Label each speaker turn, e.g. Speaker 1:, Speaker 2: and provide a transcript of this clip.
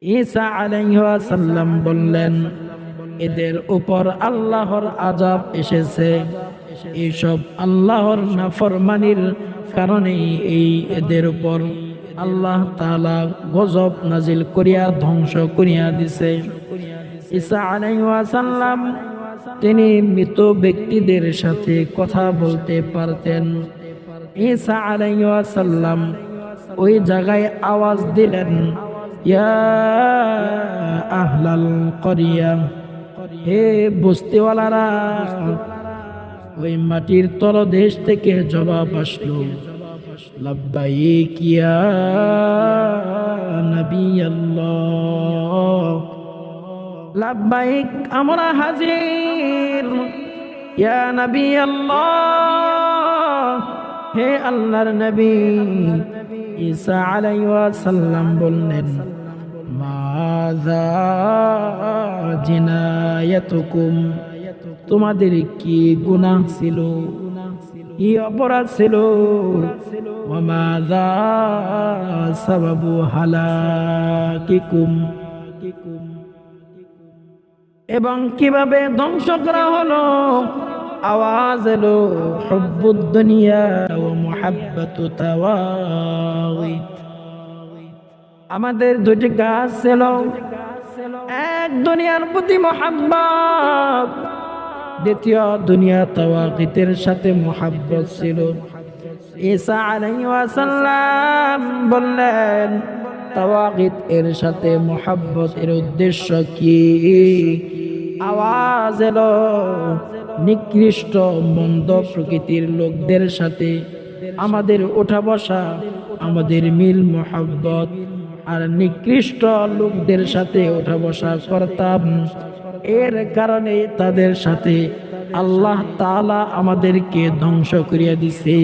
Speaker 1: ঈসা আলাইহিস সালাম বললেন, এদের উপর আল্লাহর আযাব এসেছে। এইসব আল্লাহর নাফরমানির কারণেই এদের উপর আল্লাহ তাআলা গজব নাজিল করিয়া ধ্বংস করিয়া দিছে। ঈসা আলাইহিস সালাম তিনি মৃত ব্যক্তিদের সাথে কথা বলতে পারতেন। ঈসা আলাইহিস সালাম ওই জায়গায় আওয়াজ দিলেন, ইয়া আহলাল করিয়া, হে বস্তিওয়ালারা। ওই মাটির তলদেশ থেকে জবাব আসলো, লাব্বাইক ইয়া নবী আল্লাহ, লাব্বাইক আমরা হাজির, ইয়া নবী আল্লাহ, হে আল্লাহর নবী। ঈসা আলাইহিস সালাম বললেন, মাযা জিনায়াতুকুম, তোমাদের কি গুনাহ ছিল, কি অপরাধ ছিল? ওয়া মাযা সাবাবু হালাকিকুম, এবং কিভাবে ধ্বংস করা হলো? আওয়াজ এলো, হুব্বুদ দুনিয়া ওয়া মুহাব্বাতু তাওয়াগিত। আমাদের দুটি কাজ ছিল, এক দুনিয়ার প্রতি মুহাব্বত, দ্বিতীয় দুনিয়া তাওয়াগিতের সাথে মুহাব্বত ছিল। ঈসা আলাইহিস সালাম বললেন, তাওয়াগিত এর সাথে মুহাব্বত এর উদ্দেশ্য কি? আওয়াজ এলো, নিকৃষ্ট মন্দ প্রকৃতির লোকদের সাথে আমাদের ওঠা বসা, আমাদের মিল মুহাব্বত, আর নিকৃষ্ট লোকদের সাথে ওঠা বসা করতাম। এর কারণে তাদের সাথে আল্লাহ তাআলা আমাদেরকে ধ্বংস করিয়া দিছে।